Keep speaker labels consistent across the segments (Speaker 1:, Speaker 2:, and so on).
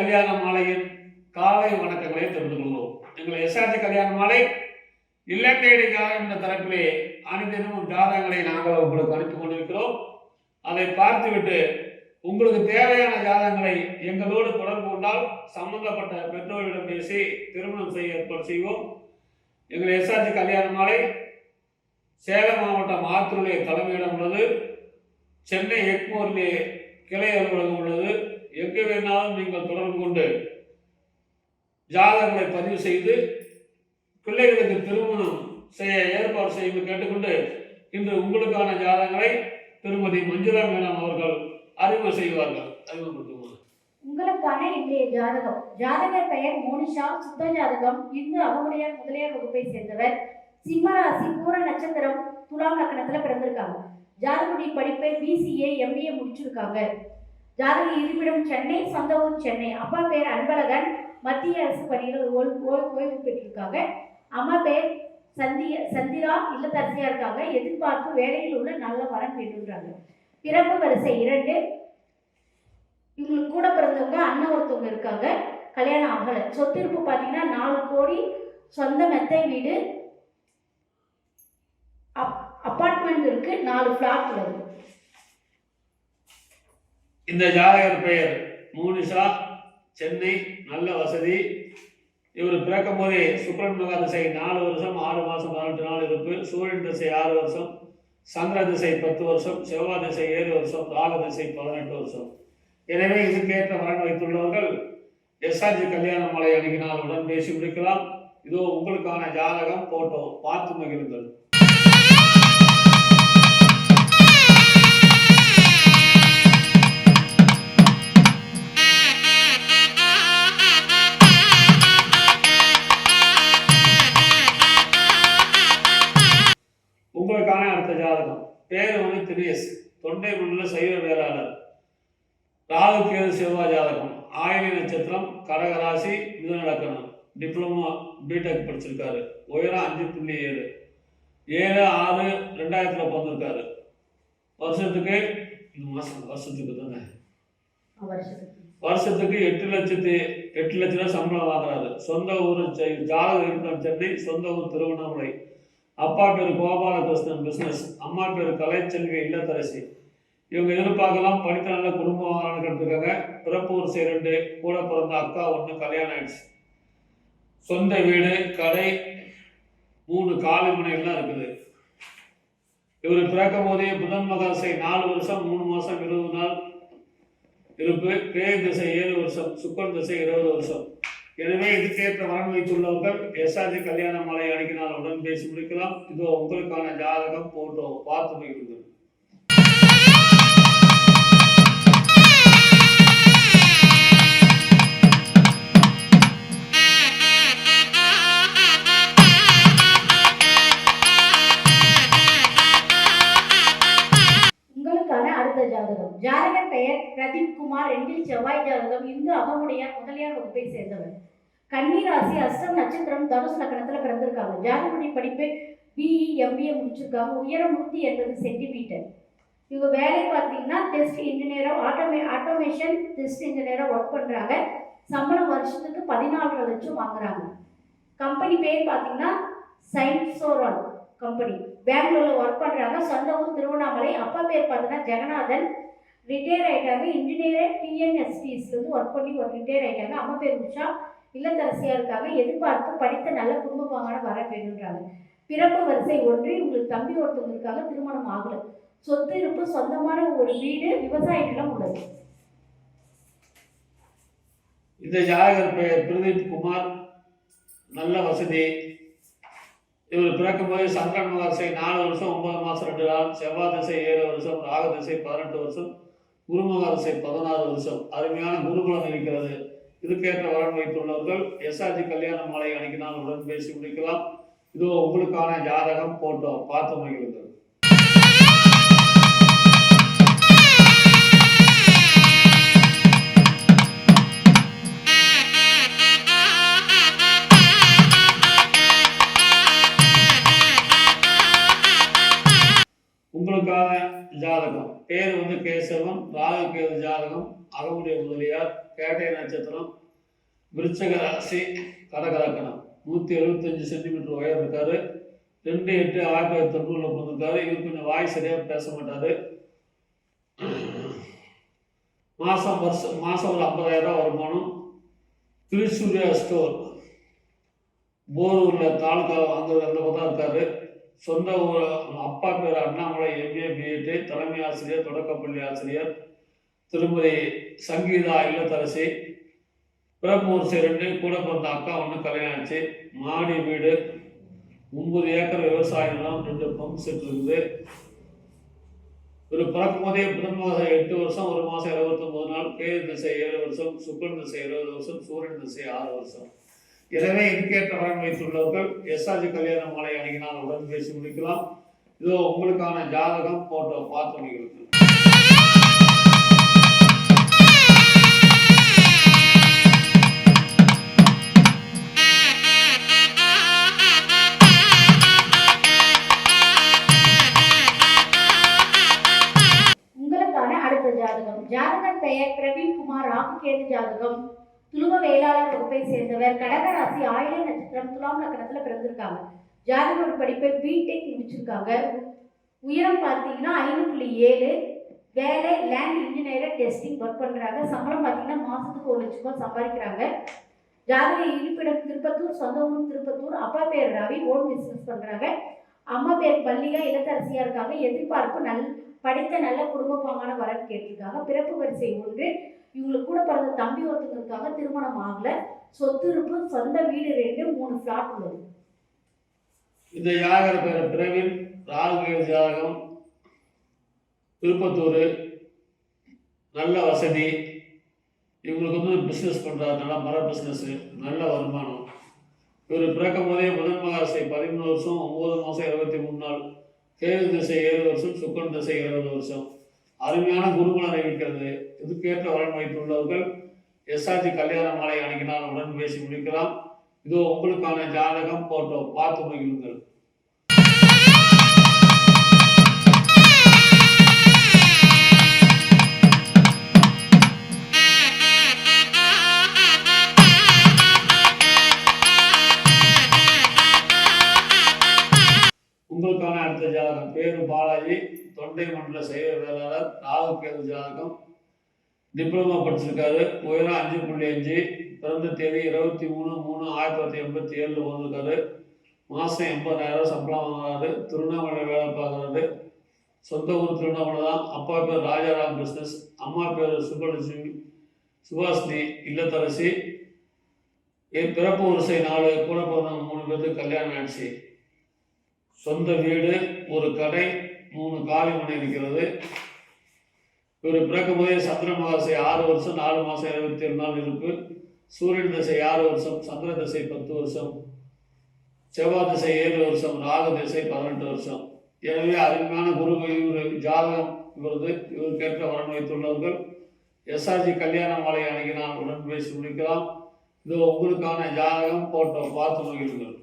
Speaker 1: கல்யாண மாலையின் காலை வணக்கங்களை தெரிந்து கொள்வோம். எங்கள் எஸ்ஆர்ஜி கல்யாண மாலை இல்லம் தேடி ஜாதகம் என்ற தரப்பிலே அனைத்தினமும் ஜாதகங்களை நாங்கள் உங்களுக்கு அனுப்பிக் கொண்டிருக்கிறோம். அதை பார்த்துவிட்டு உங்களுக்கு தேவையான ஜாதகங்களை எங்களோடு தொடர்பு கொண்டால் சம்பந்தப்பட்ட பெற்றோர்களிடம் பேசி திருமணம் செய்ய ஏற்பாடு செய்வோம். எங்கள் எஸ்ஆர்ஜி கல்யாண மாலை சேலம் மாவட்டம் ஆத்தூரிலே தலைமையிடம் உள்ளது. சென்னை எக்மோரிலே கிளை அலுவலகம் உள்ளது. எங்கு வேணாலும் நீங்கள் தொடர்பு கொண்டு ஜாதகங்களை பதிவு செய்து பிள்ளைகளுக்கு திருமணம் செய்ய ஏற்பாடு செய்து கேட்டுக்கொண்டு இன்று உங்களுக்கான ஜாதகங்களை திருமதி மஞ்சுளா மேடம் அவர்கள் அறிமுகம் செய்வார்கள். அறிமுகப்படுத்துவாங்க.
Speaker 2: உங்களுக்கான இன்றைய ஜாதகம். ஜாதகர் பெயர் மோனிஷா. சுத்த ஜாதகம். இந்து அகமுடையார் முதலியார் வகுப்பை சேர்ந்தவர். சிம்மராசி, பூர நட்சத்திரம், துலாம் லக்னத்துல பிறந்திருக்காங்க. ஜாதகுடி படிப்பை BCA MBA முடிச்சிருக்காங்க. ஜாதக இருப்பிடம் சென்னை, சொந்த ஊர் சென்னை. அப்பா பேர் அன்பழகன், மத்திய அரசு பணியில் ஓய்வு பெற்றிருக்காங்க. அம்மா பேர் சந்திரா, இல்லத்தரசியா இருக்காங்க. எதிர்பார்ப்பு வேலையில் உள்ள நல்ல வரன் வேண்டுன்றாங்க. பிறப்பு வரிசை 2. இவங்களுக்கு கூட பிறந்தவங்க அண்ணன் ஒருத்தவங்க இருக்காங்க. கல்யாணம் ஆகலை. சொத்திருப்பு பார்த்தீங்கன்னா 4 கோடி, சொந்த மெத்தை வீடு, அப்பார்ட்மெண்ட் இருக்கு, 4 பிளாட் உள்ளது.
Speaker 1: இந்த ஜாதகர் பெயர் மோனிஷா, சென்னை, நல்ல வசதி. இவர் பிறக்கும் போதே சுக்கிரன் மகா திசை 4 வருஷம் 6 மாதம் 18 நாள் இருப்பு. சூரியன் திசை 6 வருஷம், சந்திர திசை 10 வருஷம், செவ்வாய் திசை 7 வருஷம், ராகு திசை 18 வருஷம். எனவே இதுக்கேற்ற வரன் வைத்துள்ளவர்கள் எஸ்ஆர்ஜி கல்யாண மாலை அணுகினால் உடன் பேசி முடிக்கலாம். இதோ உங்களுக்கான ஜாதகம், போட்டோ பார்த்து மகிழுங்கள். உங்களுக்கான அடுத்த ஜாதகம். பேர் தினேஷ். தொண்டை மண்டல சைவ வேளாளர். ராகு கேது செவ்வாய் ஜாதகம். ஆயிலை நட்சத்திரம், கடகராசி, மிதுன லக்னம். டிப்ளமோ பிடெக் படிச்சிருக்காரு. உயரம் 5.7, 7/6/2000 பிறந்திருக்காரு. வருஷத்துக்கு வருஷத்துக்கு தானே வருஷத்துக்கு 8 லட்சம் சம்பளம் வாங்குறாரு. சொந்த ஊர் ஜாதக இருப்பிடம் சென்னை, சொந்த ஊர் திருவண்ணாமலை. அப்பா பேர் கோபாலகிருஷ்ணன், பிஸ்னஸ். அம்மா பேர் கலைச்செல்வி, இல்லத்தரசி. இவங்க எதிர்பார்க்கலாம் படித்த நல்ல குடும்பம் கட்டுருக்காங்க. பிறப்பு வரிசை 2. கூட பிறந்த அக்கா 1, கல்யாணம் ஆயிடுச்சு. சொந்த வீடு, கடை, 3 காலி முனைகள்லாம் இருக்குது. இவர் பிறக்கும் போதே புதன் மகா திசை 4 வருஷம் 3 மாதம் 20 நாள் இருப்பு. கேது திசை 7 வருஷம், சுக்கரன் திசை 20 வருஷம். எனவே இதுக்கேற்ற வரன் வைத்துள்ளவர்கள் எஸ்ஆர்ஜி கல்யாண மாலை அணுகினால் உடன் பேசி முடிக்கலாம். இதோ உங்களுக்கான ஜாதகம், போட்டோ பார்த்து மகிழுங்கள்.
Speaker 2: ஜாதகம். ஜாதகர் பெயர் பிரதீப் குமார். 2 செவ்வாய் ஜாதகம். இந்து அகமுடையார் முதலியார் வகுப்பை சேர்ந்தவர். கன்னிராசி, அஸ்தம் நட்சத்திரம், தனுசு லக்னத்துல பிறந்திருக்காங்க. ஜாதகுடி படிப்பை BE MBA முடிச்சிருக்காங்க. உயரம் 180 சென்டிமீட்டர். இவங்க வேலை பார்த்தீங்கன்னா டெஸ்ட் இன்ஜினியரா, ஆட்டோமேஷன் டெஸ்ட் இன்ஜினியரா ஒர்க் பண்றாங்க. சம்பளம் வருஷத்துக்கு 14 லட்சம் வாங்குறாங்க. கம்பெனி பேர் பார்த்தீங்கன்னா சைன்சோரால் கம்பெனி. பெங்களூர்ல ஒர்க் பண்றாங்க. சொந்த ஊர் திருவண்ணாமலை. அப்பா பேர் பார்த்தீங்கன்னா ஜெகநாதன். ரிட்டையர் ஆயிட்டாங்க. இன்ஜினியர் TNSTஸ்ல ஒர்க் பண்ணி ரிட்டையர் ஆயிட்டாங்க. அம்மா பேர் உஷா, இல்லத்தரசியா இருக்காங்க. எதிர்பார்ப்பு படித்த நல்ல குடும்பமான வர வேண்டுன்றாங்க. பிறப்பு வரிசை 1. உங்களுக்கு தம்பி ஒருத்தவங்க இருக்காங்க. திருமணம் ஆகல. சொத்து இருப்பு, சொந்தமான ஒரு வீடு, விவசாய நிலம் உள்ளது.
Speaker 1: இந்த ஜாதகர் பெயர் பிரதீப் குமார், நல்ல வசதி. இவர் பிறக்கும் போது சந்திரன் மகா திசை 4 வருஷம் 9 மாதம் 2 நாள், செவ்வாய் திசை 7 வருஷம், ராகு திசை 18 வருஷம், குரு மகா திசை 16 வருஷம். அருமையான குருகுலம் இருக்கிறது. இதுக்கேற்ற வரன் வைத்துள்ளவர்கள் எஸ்ஆர்ஜி கல்யாண மாலை அணுகினால் உடன் பேசி முடிக்கலாம். இதோ உங்களுக்கான ஜாதகம், போட்டோ பார்த்து மகிழுங்கள். உங்களுக்கான ஜாதகம். பேர் கேசவன். ராகு கேது ஜாதகம். அகமுடைய முதலியார், கேட்டை நட்சத்திரம், விருச்சக ராசி, கடகலக்கணம், 175 சென்டிமீட்டர் உயரம் இருக்காரு. 2/8/1990 பிறந்திருக்காரு. இவர் கொஞ்சம் வாய் சரியாக பேச மாட்டார். மாதம் ஒரு 50,000 வருமானம். திரிசூர்யா ஸ்டோர், போரூரில் தாலுக்கா அந்த பக்கம் இருக்காரு. சொந்த ஊர் அப்பா பேர் அண்ணாமலை, MA BEd, தலைமை ஆசிரியர், தொடக்கப்பள்ளி ஆசிரியர். திருமதி சங்கீதா இல்லத்தரசி, பிறப்பூர் 2, கூட பிறந்த அக்கா 1 கல்யாணம் ஆச்சு. மாடி வீடு, 9 ஏக்கர் விவசாய நிலம், 2 பம்ப் செட் இருக்குது. ஒரு பிறக்கும் போதே புதன் மாதம் 8 வருஷம், 1 மாதம் 29 நாள், கேது திசை 7 வருஷம், சுக்கரன் திசை 20 வருஷம், சூரியன் திசை 6 வருஷம். எனவே இதுக்கேற்ற பலன் வைத்துள்ளவர்கள் SRG கல்யாண மாலை அணுகினால் உடன் பேசி முடிக்கலாம். இதோ உங்களுக்கான ஜாதகம் போட்டோ பார்த்து முடிக்கிறது.
Speaker 2: உங்களுக்கான அடுத்த ஜாதகம். ஜாதகர் பெயர் பிரவீன்குமார், ராகுகேது ஜாதகம், துருவ வேளாளர் வகுப்பை சேர்ந்தவர், கடகராசி, ஆயில நட்சத்திரம், துலாம் லக்னத்துல பிறந்திருக்காங்க. ஜாதகர் படிப்பை BTech முடிச்சிருக்காங்க. உயரம் பார்த்தீங்கன்னா 5.7, வேலை லேண்ட் இன்ஜினியர் டெஸ்டிங் ஒர்க் பண்றாங்க. சம்பளம் பார்த்தீங்கன்னா மாசத்துக்கு 1 லட்சம் ரூபாய் சம்பாதிக்கிறாங்க. ஜாதக இருப்பிடம் திருப்பத்தூர், சொந்த ஊர் திருப்பத்தூர். அப்பா பேர் ரவி, ஓன் பிசினஸ் பண்றாங்க. அம்மா பேர் பள்ளிகா, இல்லத்தரசியா இருக்காங்க. எதிர்பார்ப்பு படித்த நல்ல குடும்பப்பாங்கான வரன் கேட்டிருக்காங்க. பிறப்பு வரிசை 1. இவங்களுக்கு கூட பிறந்த தம்பி ஒருத்தங்க இருக்காங்க. திருமணம் ஆகல. சொத்து இருப்பு, சொந்த வீடு 2, 3 பிளாட் உள்ளது.
Speaker 1: இந்த ஜாதகர் பேர் பிரவீன், ராகுகேது ஜாதகம், திருப்பத்தூர், நல்ல வசதி. இவங்களுக்கு பிஸ்னஸ் பண்ணுறாரு, நல்லா மர பிஸ்னஸ், நல்ல வருமானம். இவர் பிறக்கும் போதே புதன் மகாசை 13 வருஷம், 9 மாதம் 23 நாள், கேது திசை 7 வருஷம், சுக்கரன் திசை 20 வருஷம். அருமையான குருகுலம் இருக்கிறது. இதுக்கேற்ற வரன் வைத்துள்ளவர்கள் SRG கல்யாண மாலை அணுகினால் உடன் பேசி முடிக்கலாம். இதோ உங்களுக்கான ஜாதகம் போட்டோ பார்த்து மகிழுங்கள். உங்களுக்கான அடுத்த ஜாதகம். பேரு பாலாஜி, தொண்டை மண்டல சைவ வேளாளர், ராகுகேது ஜாதகம், டிப்ளமா படிச்சிருக்காரு. உயரம் 5.5, பிறந்த தேதி 23/3/1987 வந்திருக்காரு. மாதம் 80,000 சம்பளம் வாங்குறாரு. திருவண்ணாமலை வேலை பார்க்குறாரு. சொந்த ஊர் திருவண்ணாமலை தான். அப்பா பேர் ராஜாராம் பிஸ்னஸ், அம்மா பேர் சுபாஷினி இல்லத்தரசி. என் பிறப்பு வரிசை 4, கூட பிறந்தவங்க 3 பேருக்கு கல்யாணம் ஆயிடுச்சு. சொந்த வீடு, 1 கடை, 3 காலி மனை இருக்கிறது. இவர் பிறக்கும் போதே சந்திர மகாசை 6 வருஷம், 4 மாதம் 27 நாள் இருப்பு. சூரியன் திசை 6 வருஷம், சந்திர திசை 10 வருஷம், செவ்வாய் திசை 7 வருஷம், ராகு திசை 18 வருஷம். எனவே அருமையான குரு இவர் ஜாதகம் இவருக்கேற்ற வரன் வைத்துள்ளவர்கள் SRG கல்யாண மாலை அணுகினால் உடன் பேசி முடிக்கலாம். இதோ உங்களுக்கான ஜாதகம் போட்டோ பார்த்து மகிழுங்கள்.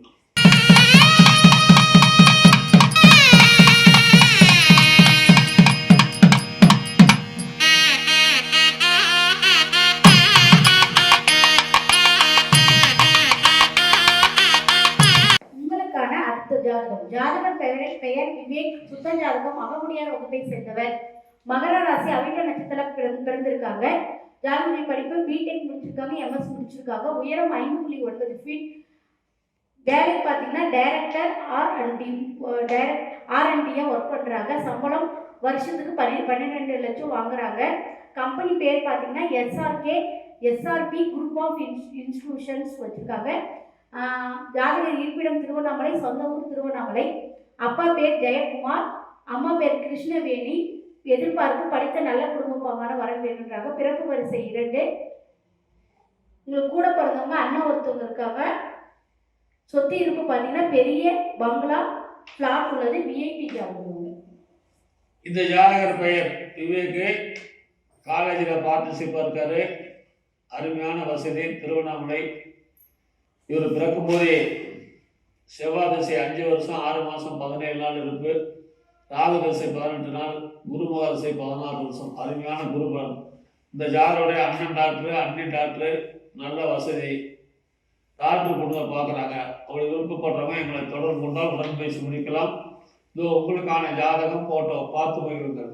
Speaker 2: ஜாதகர் பெயர் விவேக், சுத்த ஜாதகம், அகமுடியார் வகுப்பை சேர்ந்தவர், மகர ராசி, அவிட்ட நட்சத்திரம் பிறந்திருக்காங்க. ஜாதகருடைய படிப்பு BTech முடிச்சிருக்காங்க, MS முடிச்சிருக்காங்க. உயரம் 5.9 ஃபீட். வேலை பார்த்தீங்கன்னா டைரக்டர் R&D ஒர்க் பண்ணுறாங்க. சம்பளம் வருஷத்துக்கு 12 லட்சம் வாங்குறாங்க. கம்பெனி பேர் பார்த்தீங்கன்னா SRP குரூப் ஆஃப் இன்ஸ்டிடியூஷன்ஸ் வச்சுருக்காங்க. ஜாதகர் இருப்பிடம் திருவண்ணாமலை, சொந்த ஊர் திருவண்ணாமலை. அப்பா பேர் ஜெயக்குமார், அம்மா பேர் கிருஷ்ணவேணி. எதிர்பார்ப்பு படித்த நல்ல குடும்பப்பாங்கான வரன் வேணுன்றாங்க. பிறப்பு வரிசை 2. உங்களுக்கு கூட பிறந்தவங்க அண்ணன் ஒருத்தவங்க இருக்காங்க. சொத்து இருப்பு பார்த்தீங்கன்னா பெரிய பங்களா, பிளாட் உள்ளது. VIP ஜாதகம்.
Speaker 1: இந்த ஜாதகர் பெயர் விவேக்கு, காலேஜில் பார்ட்னர்ஷிப்பாக இருக்காரு. அருமையான வசதி, திருவண்ணாமலை. இவர் பிறக்கும் போதே செவ்வாய் திசை 5 வருஷம், 6 மாதம் 17 நாள் இருப்பு. ராகு திசை 18 நாள், குரு மகா திசை 16 வருஷம். அருமையான குருபலன். இந்த ஜாதருடைய அண்ணன் டாக்டர், அண்ணி டாக்டர், நல்ல வசதி, டாக்டர் பொண்ணை பார்க்குறாங்க. அப்படி விருப்பப்படுறவங்க எங்களை தொடர்பு கொண்டால் உடன் பேசி முடிக்கலாம். இதோ உங்களுக்கான ஜாதகம் போட்டோ பார்த்து போயிருங்கள்.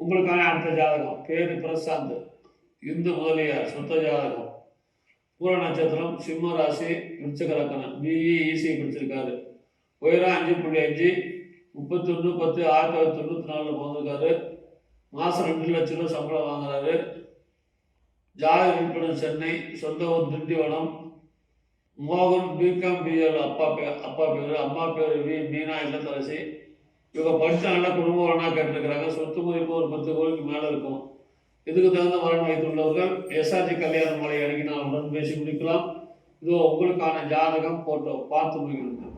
Speaker 1: உங்களுக்கான அடுத்த ஜாதகம் பேரு பிரசாந்த், இந்து முதலியார், சொந்த ஜாதகம், பூர நட்சத்திரம், சிம்ம ராசி, விருச்சிக லக்னம், பிஇ இசி படிச்சிருக்காரு. உயரம் 5.5, 31/10/1994 பிறந்திருக்காரு. மாதம் 2 லட்சம் ரூபா சம்பளம் வாங்குறாரு. ஜாதக இருப்பிடம் சென்னை, சொந்த ஊர் திண்டிவனம். மோகன் பிகாம் பிஎல் அப்பா பேர், அம்மா பேர் வி மீனா இல்லத்தரசி. இவங்க படித்த நல்ல குடும்பம்னா கேட்டிருக்கிறாங்க. சொத்து மதிப்பு ஒரு 10 கோடிக்கு மேலே இருக்கும். இதுக்கு தகுந்த வரன் வைத்துள்ளவர்கள் எஸ்ஆர்ஜி கல்யாண மாலை அணுகி நான் உடன் பேசி முடிக்கலாம். இதோ உங்களுக்கான ஜாதகம் போட்டோ பார்த்து முடிக்கிறது.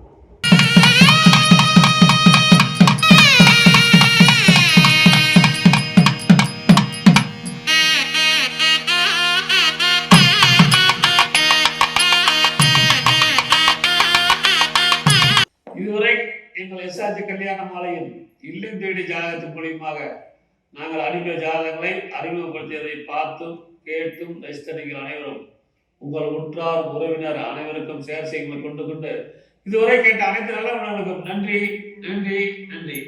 Speaker 1: இதுவரை எங்கள் எஸ்ஆர்ஜி கல்யாண மாலையில் இல்லம் தேடி ஜாதகத்தின் மூலியமாக நாங்கள் அனுப்பிய ஜாதகங்களை அறிமுகப்படுத்தியதை பார்த்தும் கேட்டும் ரசித்த நீங்கள் அனைவரும் உங்கள் உற்றார் உறவினர் அனைவருக்கும் ஷேர் செய்யுங்கள் கொண்டு இதுவரை கேட்ட அனைத்து நல்ல நன்றி நன்றி நன்றி.